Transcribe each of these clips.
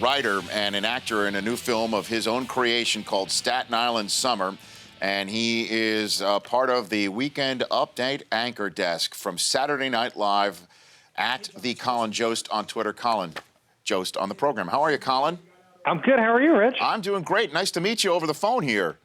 writer and an actor in a new film of his own creation called Staten Island Summer. And he is part of the Weekend Update anchor desk from Saturday Night Live at the Colin Jost on Twitter. Colin Jost on the program. How are you, Colin? I'm good. How are you, Rich? I'm doing great. Nice to meet you over the phone here.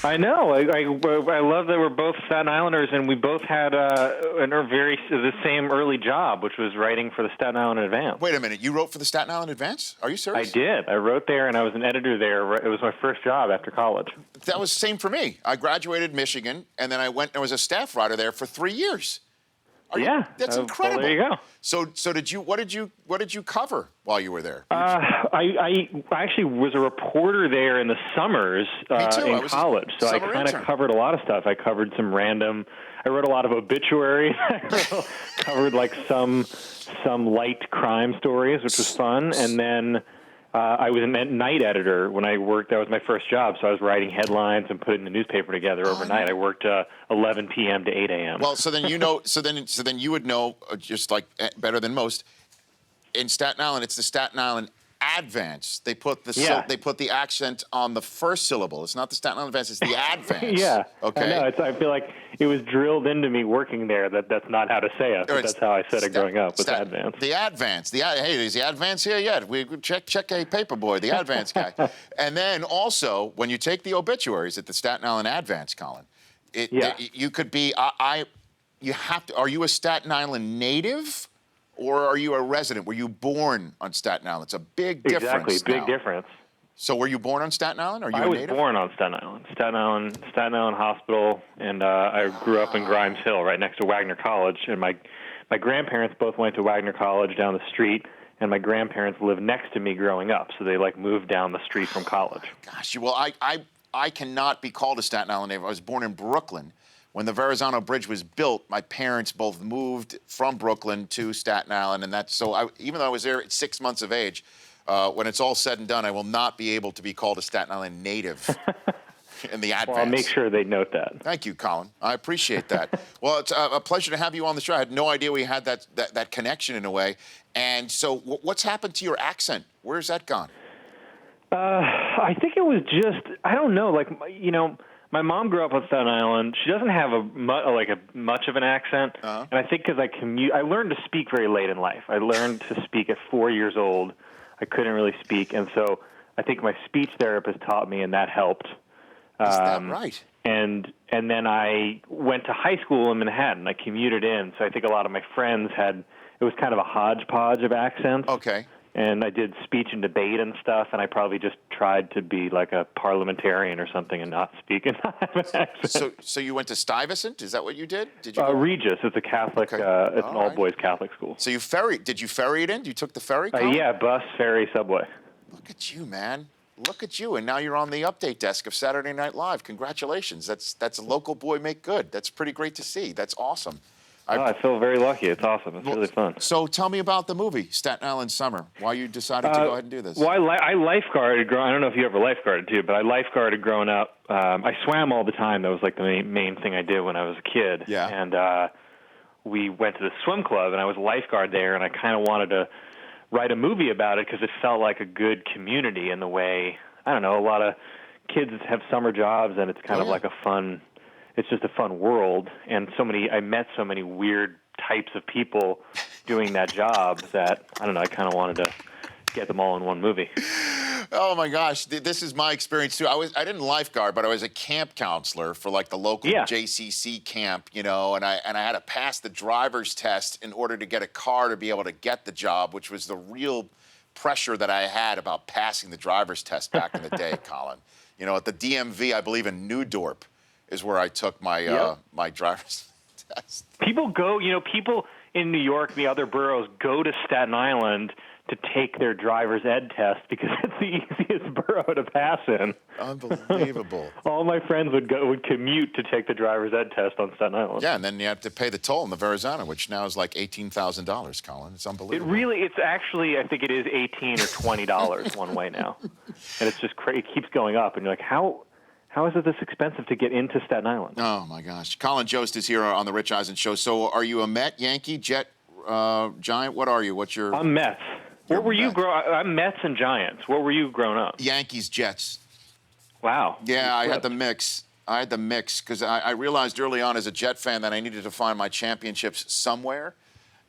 I know. I love that we're both Staten Islanders, and we both had the same early job, which was writing for the Staten Island Advance. Wait a minute. You wrote for the Staten Island Advance? Are you serious? I did. I wrote there, and I was an editor there. It was my first job after college. That was the same for me. I graduated Michigan, and then I went and was a staff writer there for 3 years. That's incredible. Well, there you go. So did you? What did you cover while you were there? I actually was a reporter there in the summers in college, so I kind of covered a lot of stuff. I covered some random. I wrote a lot of obituaries. I covered like some light crime stories, which was fun, and then. I was a night editor when I worked. That was my first job, so I was writing headlines and putting the newspaper together overnight. I worked 11 p.m. to 8 a.m. Well, so then you know. So then you would know just like better than most. In Staten Island, it's the Staten Island Advance. They put the accent on the first syllable. It's not the Staten Island Advance. It's the Advance. Yeah. Okay. I know. I feel like it was drilled into me working there that that's not how to say it. But that's how I said it growing up. Was Advance. The Advance. Hey, is the Advance here yet? We check a paper boy. The Advance guy. And then also when you take the obituaries at the Staten Island Advance, Colin, you could be. You have to. Are you a Staten Island native? Or are you a resident? Were you born on Staten Island? It's a big difference. Exactly, big difference. So were you born on Staten Island? Are you I was born on Staten Island. Staten Island Hospital, and I grew up in Grimes Hill, right next to Wagner College. And my grandparents both went to Wagner College down the street, and my grandparents lived next to me growing up, so they moved down the street from college. Gosh, well, I cannot be called a Staten Island native. I was born in Brooklyn. When the Verrazano Bridge was built, my parents both moved from Brooklyn to Staten Island, and even though I was there at 6 months of age, when it's all said and done, I will not be able to be called a Staten Island native in the Advance. Well, I'll make sure they note that. Thank you, Colin. I appreciate that. Well, it's a pleasure to have you on the show. I had no idea we had that connection in a way. And so what's happened to your accent? Where's that gone? I think it was just, I don't know, my mom grew up on Staten Island. She doesn't have much of an accent, and I think because I learned to speak very late in life. I learned to speak at 4 years old. I couldn't really speak, and so I think my speech therapist taught me, and that helped. Is that right? And then I went to high school in Manhattan. I commuted in, so I think a lot of my friends it was kind of a hodgepodge of accents. Okay. And I did speech and debate and stuff, and I probably just tried to be like a parliamentarian or something and not speak and not have an accent. So you went to Stuyvesant? Is that what you did? Did you Regis. It's a Catholic. It's an all-boys Catholic school. So did you ferry it in? You took the ferry? Yeah, bus, ferry, subway. Look at you, man. Look at you. And now you're on the update desk of Saturday Night Live. Congratulations. That's a local boy make good. That's pretty great to see. That's awesome. I feel very lucky. It's awesome. It's really fun. So tell me about the movie, Staten Island Summer, why you decided to go ahead and do this. Well, I lifeguarded. I don't know if you ever lifeguarded too, but I lifeguarded growing up. I swam all the time. That was like the main thing I did when I was a kid. Yeah. And we went to the swim club, and I was a lifeguard there, and I kind of wanted to write a movie about it because it felt like a good community in the way, I don't know, a lot of kids have summer jobs, and it's kind of like it's just a fun world, and I met so many weird types of people doing that job that, I don't know, I kind of wanted to get them all in one movie. Oh my gosh, this is my experience too. I didn't lifeguard, but I was a camp counselor for like the local JCC camp, and I had to pass the driver's test in order to get a car to be able to get the job, which was the real pressure that I had about passing the driver's test back in the day, Colin. At the DMV, I believe in Newdorp, is where I took my my driver's test. People in New York, the other boroughs, go to Staten Island to take their driver's ed test because it's the easiest borough to pass in. Unbelievable. All my friends would commute to take the driver's ed test on Staten Island. Yeah, and then you have to pay the toll in the Verrazano, which now is like $18,000, Colin. It's unbelievable. It's actually, I think it is $18 or $20 one way now. And it's just crazy. It keeps going up, and you're like, how is it this expensive to get into Staten Island? Oh, my gosh. Colin Jost is here on the Rich Eisen Show. So are you a Met, Yankee, Jet, Giant? What are you? I'm Mets. What were you I'm Mets and Giants. What were you growing up? Yankees, Jets. Wow. Yeah, I had the mix. Because I realized early on as a Jet fan that I needed to find my championships somewhere.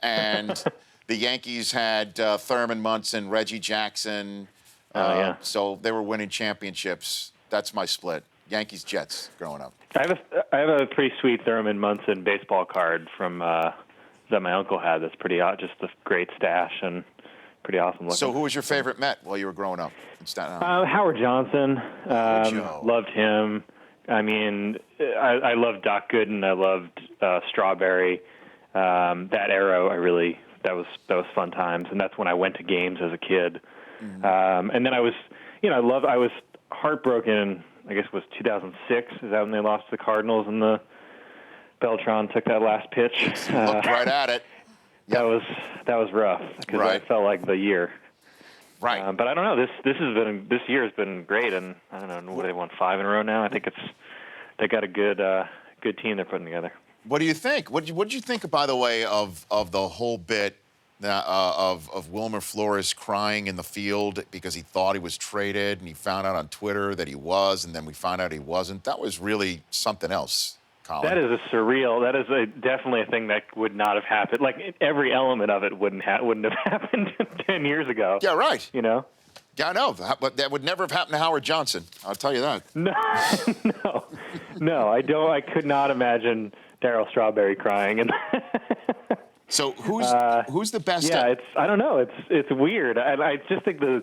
And the Yankees had Thurman Munson, Reggie Jackson. So they were winning championships. That's my split. Yankees, Jets growing up. I have a pretty sweet Thurman Munson baseball card from that my uncle had. That's pretty just a great stash and pretty awesome looking. So who was your favorite Met while you were growing up in Staten Island? Howard Johnson. Loved him. I mean, I loved Doc Gooden. I loved Strawberry. That era, that was fun times, and that's when I went to games as a kid. Mm-hmm. And then I was heartbroken. I guess it was 2006. Is that when they lost to the Cardinals and the Beltran took that last pitch? Looked right at it. Yep. That was rough because that felt like the year. Right. But I don't know. This year has been great, and I don't know. What, they won 5 in a row now. I think they got a good team they're putting together. What do you think? What did you think, by the way, of the whole bit of Wilmer Flores crying in the field because he thought he was traded, and he found out on Twitter that he was, and then we found out he wasn't? That was really something else, Colin. That is definitely a thing that would not have happened. Like, every element of it wouldn't have happened 10 years ago. Yeah, right. You know? Yeah, I know, but that would never have happened to Howard Johnson. I'll tell you that. No, I don't. I could not imagine Darryl Strawberry crying. And so who's the best? Yeah, I don't know. It's weird. I just think the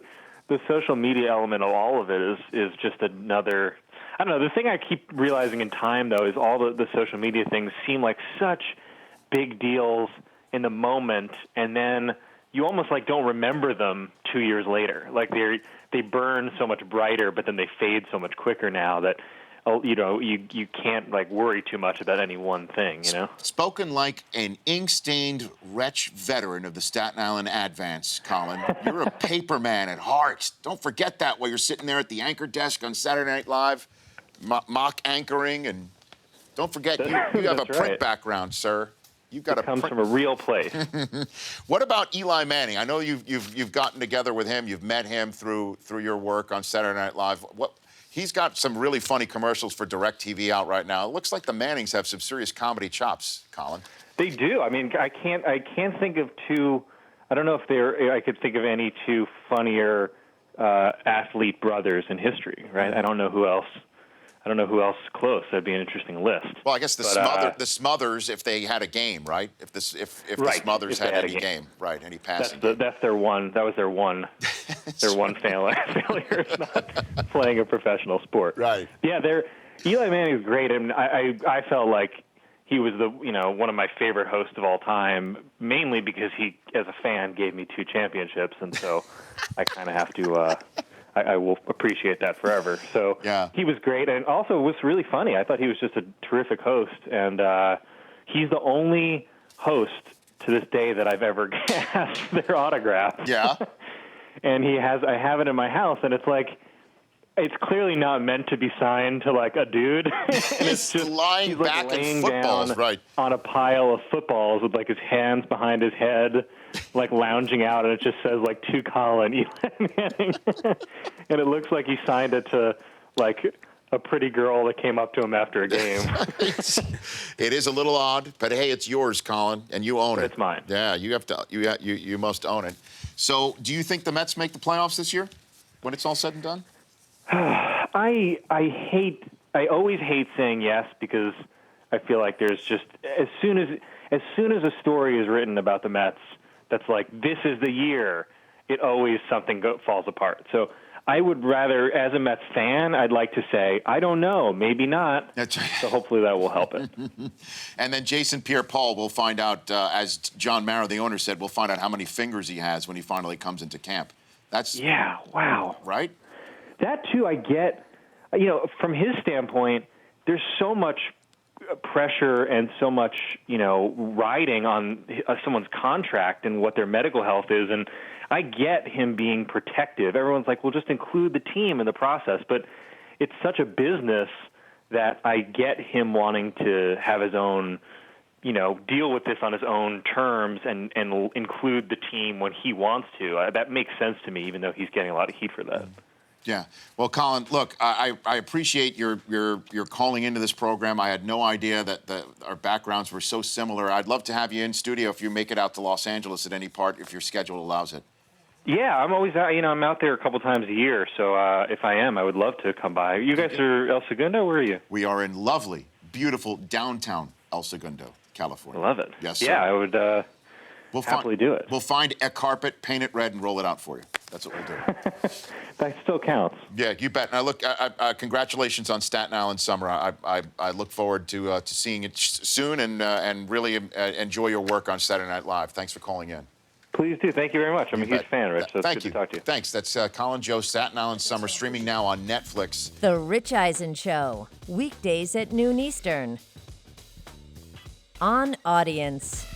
social media element of all of it is just another. I don't know. The thing I keep realizing in time, though, is all the social media things seem like such big deals in the moment, and then you almost don't remember them 2 years later. Like they burn so much brighter, but then they fade so much quicker now that you can't worry too much about any one thing. You know. Spoken like an ink-stained wretch veteran of the Staten Island Advance, Colin. You're a paper man at heart. Don't forget that while you're sitting there at the anchor desk on Saturday Night Live, mock anchoring, and don't forget you have a print background, sir. Comes from a real place. What about Eli Manning? I know you've gotten together with him. You've met him through your work on Saturday Night Live. He's got some really funny commercials for DirecTV out right now. It looks like the Mannings have some serious comedy chops, Colin. They do. I mean, I can't think of two. I don't know if I could think of any two funnier athlete brothers in history. Right? I don't know who else is close. That'd be an interesting list. Well, I guess the Smothers, if they had a game, right? If the Smothers had any game, right? Any passing. That's their one. That was their one. Their one failure is not playing a professional sport. Right. Yeah. Eli Manning is great, and I felt like he was one of my favorite hosts of all time, mainly because he, as a fan, gave me 2 championships, and so I kind of have to. I will appreciate that forever. So He was great, and also was really funny. I thought he was just a terrific host, and he's the only host to this day that I've ever asked their autograph. Yeah. And I have it in my house, and it's clearly not meant to be signed to a dude. And it's just lying back in footballs, right? On a pile of footballs with his hands behind his head, lounging out, and it just says to Colin, Eli Manning. And it looks like he signed it to a pretty girl that came up to him after a game. It is a little odd, but hey, it's yours, Colin, and you own it. It's mine. Yeah, you have to. You must own it. So, do you think the Mets make the playoffs this year, when it's all said and done? I always hate saying yes, because I feel like there's just as soon as a story is written about the Mets that's this is the year, it always something falls apart. So I would rather, as a Mets fan, I'd like to say, I don't know, maybe not. So hopefully that will help it. And then Jason Pierre-Paul will find out, as John Mara, the owner, said, we'll find out how many fingers he has when he finally comes into camp. Wow. Right? That, too, I get, from his standpoint, there's so much pressure and so much, riding on someone's contract and what their medical health is. And I get him being protective. Everyone's like, well, just include the team in the process. But it's such a business that I get him wanting to have his own deal with this on his own terms and include the team when he wants to. That makes sense to me, even though he's getting a lot of heat for that. Yeah. Well, Colin, look, I appreciate your calling into this program. I had no idea that our backgrounds were so similar. I'd love to have you in studio if you make it out to Los Angeles at any part, if your schedule allows it. Yeah, I'm always out. I'm out there a couple times a year. So if I am, I would love to come by. You guys are El Segundo? Where are you? We are in lovely, beautiful downtown El Segundo, California. I love it. Yes, sir. Yeah, I would happily do it. We'll find a carpet, paint it red, and roll it out for you. That's what we'll do. That still counts. Yeah, you bet. Now, look, congratulations on Staten Island summer. I look forward to seeing it soon and really enjoy your work on Saturday Night Live. Thanks for calling in. Please do. Thank you very much. I'm a huge fan, Rich. So it's good to talk to you. Thanks. That's Colin Jost, Staten Island Summer, streaming now on Netflix. The Rich Eisen Show, weekdays at noon Eastern. On Audience.